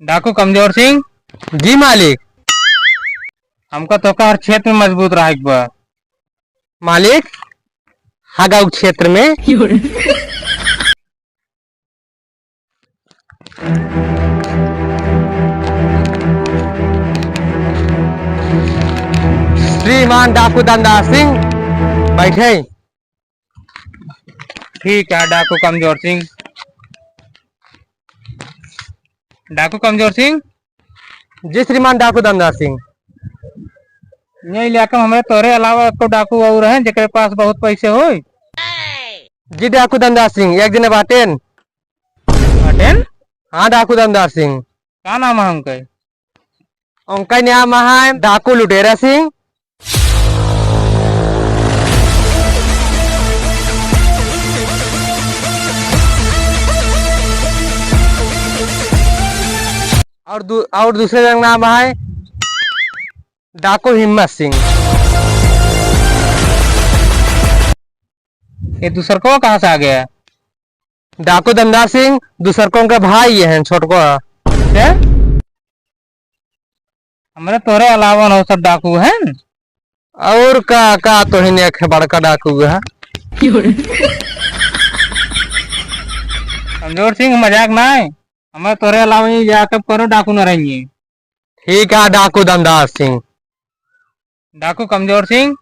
डाकू कमजोर सिंह। जी मालिक। हमका तो हर क्षेत्र में मजबूत रहा एक बार। मालिक हागाऊ क्षेत्र में श्रीमान डाकू धनदार सिंह बैठे। ठीक है डाकू कमजोर सिंह। डाकू कमजोर सिंह, जी श्रीमान डाकू धनदार सिंह। ये इलाका में हमारे तोरे अलावा को डाकू और हैं जेकरे पास बहुत पैसे हो। जी डाकू धनदार सिंह एक दिन बाटेन। अटेन हाँ डाकू धनदार सिंह। का नाम है उनका? उनका नाम है डाकू लुटेरा सिंह। और दूसरे का नाम है डाकू हिम्मत सिंह। ये दूसर को कहाँ से आ गया? डाकू धनदार सिंह दूसरकों का भाई है छोटको। क्या हमारे तोरे अलावा नौ सब डाकू हैं? और का तो ही एक बड़का डाकू है। कमजोर सिंह मजाक ना है, हमारे तोरे अलावा ही जाकर करो डाकू न रहेंगे। ठीक है डाकू धनदार सिंह। डाकू कमजोर सिंह,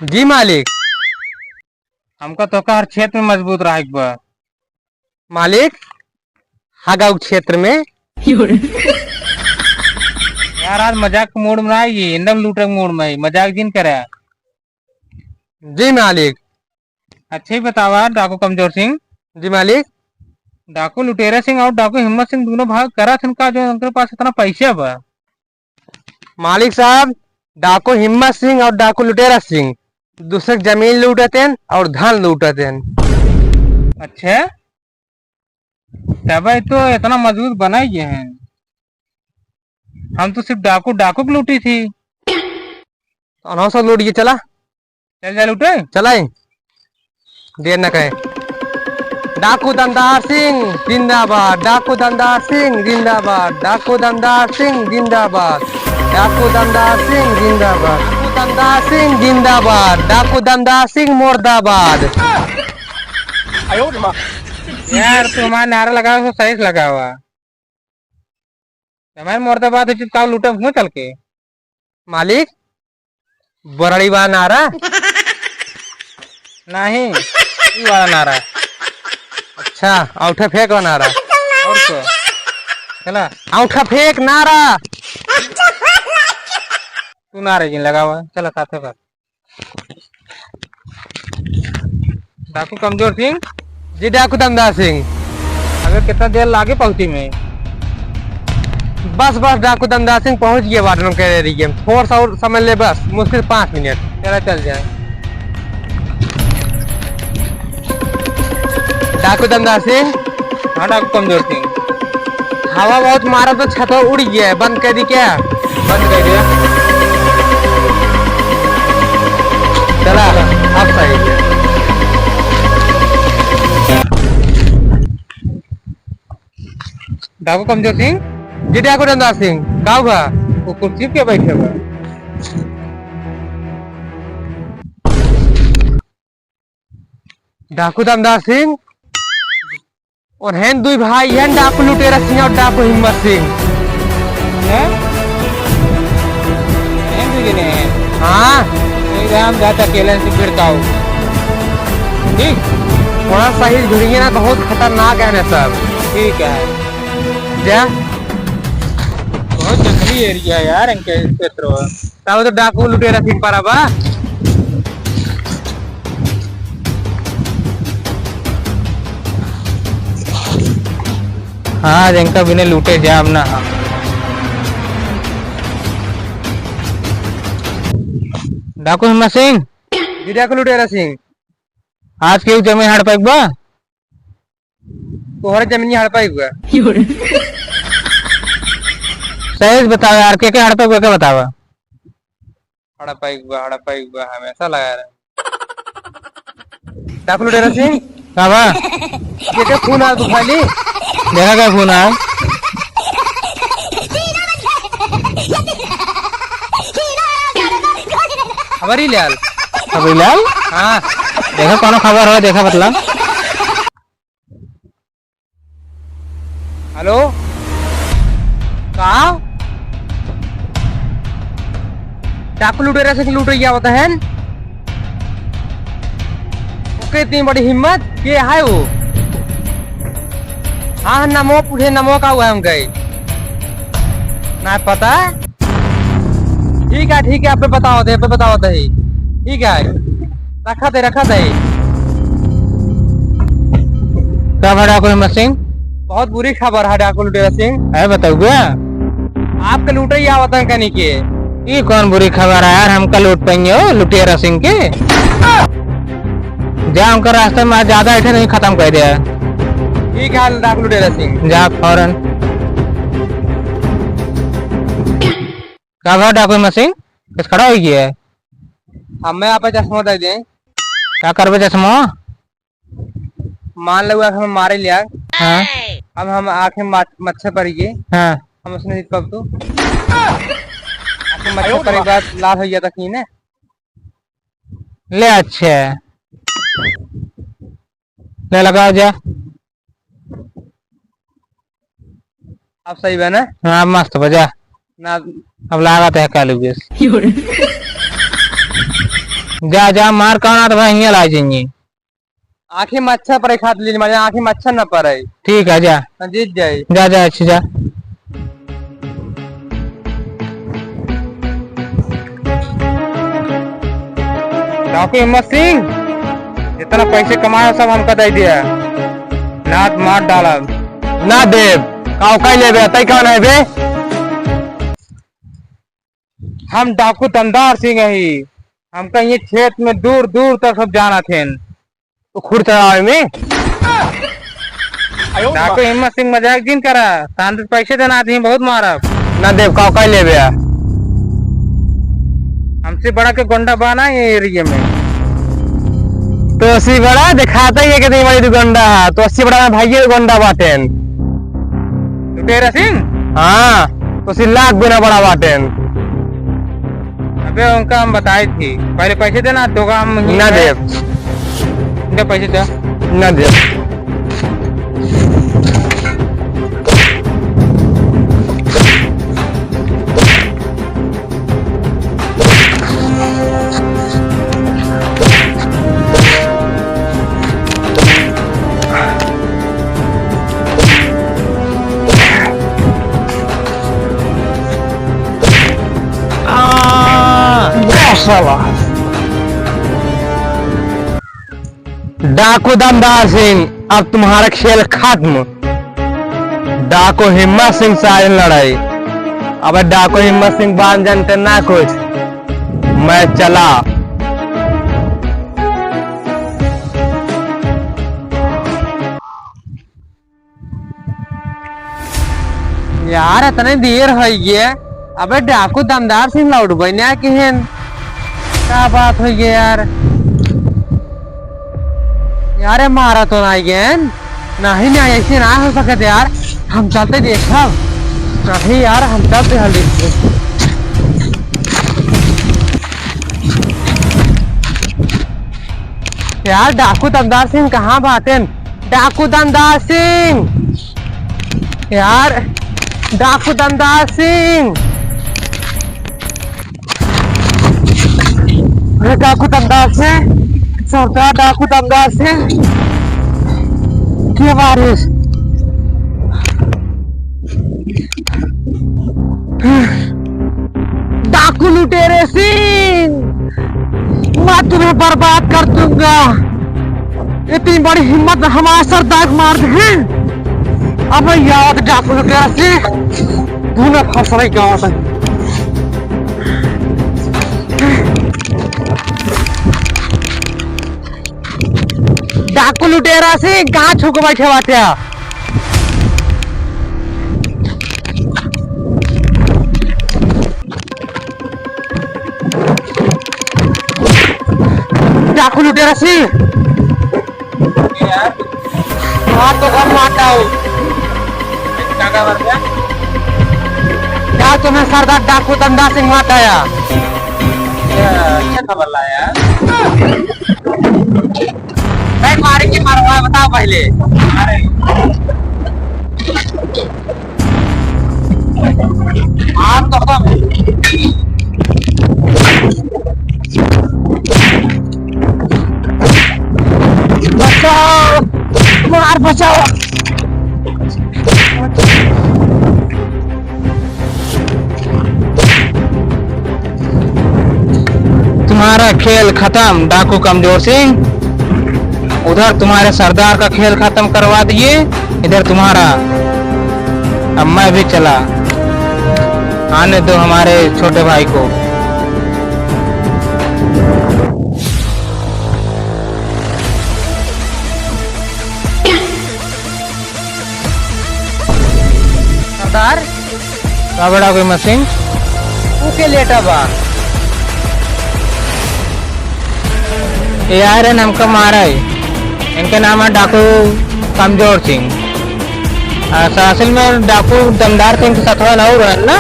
जी मालिक। हमका तो हर क्षेत्र में मजबूत रहा एक बार। मालिक हागाऊ क्षेत्र में यार आज मजाक के मूड में आइए, एकदम लूटे के मूड में मजाक जिन करे। जी मालिक। अच्छा ही बतावा डाकू कमजोर सिंह, जी मालिक। डाकू लुटेरा सिंह और डाकू हिम्मत सिंह दोनों भाग करा थे का जो उनके पास इतना पैसा बा। मालिक साहब डाकू हिम्मत सिंह और डाकू लुटेरा सिंह दूसरे जमीन लूटते हैं और धन लूटते हैं। अच्छा तब तो इतना मजबूत बना ही है। हम तो सिर्फ डाकू डाकू को लूटी थी। सब लूटिए चला। चल जा लूटे चलाए देर न कहे। डाकू धनदार सिंह जिंदाबाद। डाकू धनदार सिंह जिंदाबाद। डाकू धनदार सिंह जिंदाबाद। डाकू धनदार सिंह जिंदाबाद। डाकू धनदार सिंह जिंदाबाद। डाकू धनदार सिंह मुर्दाबाद। यार तू हमारा नारा लगा तो सही से लगा हुआ। हमारे मुर्दाबाद का लूटे क्यों चल के? मालिक बरड़ी वाला नारा नहीं ये वाला नारा। अच्छा औठा फेंक वाला नारा। और क्या चला औठा फेंक नारा। तू नारे जिन लगा हुआ चला साथे पर। डाकू कमजोर सिंह, जी डाकू धनदार सिंह। अगर कितना देर लागे पहुंची में? बस डाकू धनदार सिंह पहुंच गए वार्डन कह रही है। थोड़ा सा और समझ ले बस मुश्किल 5 मिनट। चला चल जाए। डाकू धनदार सिंह। हाँ डाकू कमजोर सिंह। हवा बहुत मारा तो छत उड़ गया है। बंद कर दी क्या? बंद कर दिया। चला अब सही है। डाकू कमजोर सिंह, जी डाकू धनदार सिंह का हुआ? वो कुर्सी पे बैठे हुआ। डाकू धनदार सिंह और हैं दुई भाई हैं डाकू लुटेरा सिंह और डाकू हिम्मत सिंह। हाँ हम जाता अकेले से भिड़काओ। ठीक थोड़ा सही घुड़िए ना बहुत खतरनाक है ना सब। ठीक है जा बहुत जंगली एरिया यार इनके क्षेत्र। तब तो डाकू लुटेरा सिंह पारा बा। हाँ जिनका बिना लूटे जाम ना। डाकू हिम्मत सिंह, जी डाकू लुटेरा सिंह। आज के जमीन हड़ पाइक बा। तोहरे जमीन हड़ पाई हुआ। सही बताओ यार के हड़ पाइक क्या बतावा? हड़पाई हुआ हमेशा लगा रहे। डाकू लुटेरा सिंह का बा? ये क्या खून आ तू खाली? देखा क्या फोन आया? खबर ही लाल। अभी लाल हाँ देखा कौन खबर हो देखा मतलब। हेलो कहा डाकू लुटेरा से लूट रही होता है। ओके इतनी बड़ी हिम्मत ये है वो। हाँ नमो पूछे नमो का हुआ है हम गए ना पता है। ठीक है आप बताओ दे बताओ दे। ठीक है रखा दे कब है डाकू हिम्मत सिंह? बहुत बुरी खबर है डाकू लुटेरा सिंह। है बताओ गया आपके लूटे ही आवत है कहने के। ये कौन बुरी खबर है यार, हमका लूट पाएंगे हो लुटेरा सिंह के। जा हमका रास्ते में ज्यादा ऐसे नहीं खत्म कर दिया। ठीक है डाकू लुटेरा सिंह। जा फौरन। कब है डाकू हिम्मत सिंह? किस खड़ा हो गया है? हमें आप चश्मा दे दें। क्या करबे चश्मा? मान लो हम मारे लिया। हाँ अब हम आंखें मच्छर पर गए। हाँ हम उसने कब तो आंखें मच्छर पर बाद लाल हो गया था की ने। ले अच्छा ले लगाओ जा। अब सही है ना? हाँ मस्त बजा ना अब लागत है कालू बेस। जा जा मार कौन भाई यहाँ ला जाएंगे। आंखें मच्छर पर खाद ली मारे आंखें मच्छर न पड़े। ठीक है जा जीत जाए। जा जा अच्छी जा। डाकू हिम्मत सिंह जितना पैसे कमाया सब हमका दे दिया। नाथ मार डाला ना देव काउ ले बे तई कौन है बे? हम डाकू दमदार सिंह ही। हमका ये क्षेत्र में दूर दूर तक सब जाना थे। तो खुद चढ़ावे में डाकू हिम्मत सिंह मजाक जिन करा तांड पैसे देना थी बहुत मारा। ना देव काउ ले बे। हमसे बड़ा के गोंडा बाना ये एरिया में। तो अस्सी बड़ा दिखाता ही है कि बड़ी दुगंडा है। तो अस्सी बड़ा भाई गोंडा बाटेन लुटेरा सिंह। हाँ तो अस्सी लाख गुना बड़ा बाटेन। अबे उनका हम बताए थी पहले पैसे देना दोगा हम ना देव दे पैसे दे। ना देव डाकू दमदार सिंह अब तुम्हारा खेल खत्म। डाकू हिम्मत सिंह से आज लड़ाई। अब डाकू हिम्मत सिंह बांध जानते ना कुछ। मैं चला। यार इतने देर हो गया। अबे डाकू दमदार सिंह लौट बना केहन क्या बात हो गया यार। यार मारा तो ना गया नहीं नहीं ऐसे ना हो सकते यार। हम चलते देखा नहीं यार हम चलते हल्दी। यार डाकू दमदार सिंह कहाँ बातें? डाकू दमदार सिंह यार डाकू दमदार सिंह। अरे डाकू दमदार सिंह सरदार डाकू दमदार सिंह क्या बारिश। डाकू लुटेरे सिंह मैं तुम्हें बर्बाद कर दूंगा। इतनी बड़ी हिम्मत हमारा सरदार मार दे। अब याद डाकू लुटेरा सिंह तूने फंस रही गाँव तक। डाकू लुटेरा सिंह कहाँ छुप बैठे बाटे? डाकू लुटेरा सिंह हाँ तो हम मारता हूँ। क्या तुम्हें सरदार डाकू दमदार सिंह मारता है? अच्छा खबर लाया। मारे की मारवा बताओ पहले। आप तो बचाओ, मार बचाओ। तुम्हारा खेल खत्म डाकू कमजोर सिंह। उधर तुम्हारे सरदार का खेल खत्म करवा दिए, इधर तुम्हारा। अब मैं भी चला, आने दो हमारे छोटे भाई को। सरदार का बड़ा कोई मशीन के लेटा बा ये यार है हमका मारा है। इनका नाम है डाकू कमजोर सिंह। असल में डाकू दमदार सिंह के साथ हो रहे ना,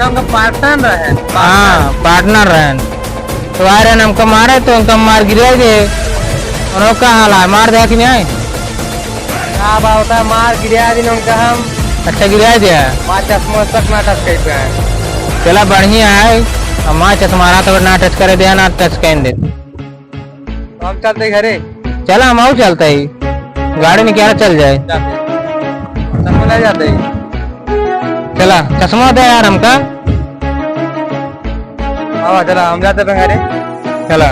उनका पार्टनर रहे। हाँ पार्टनर रहे। तो यार है हमका मारे तो उनका मार गिरा गए। उन्होंने का हाल है मार दिया कि नहीं? क्या बात होता है, मार गिरा दिन उनका हम। अच्छा गिरा दिया चश्मा तक ना टच कर। चला बढ़िया है। अब माँ चश्मा तो ना टच करे दिया ना टच कर दे। हम चलते घरे। चला हम आओ चलते ही गाड़ी में क्या चल जाए। चश्मा ले जाते ही। चला चश्मा दे यार हमका। चला हम जाते घरे। चला।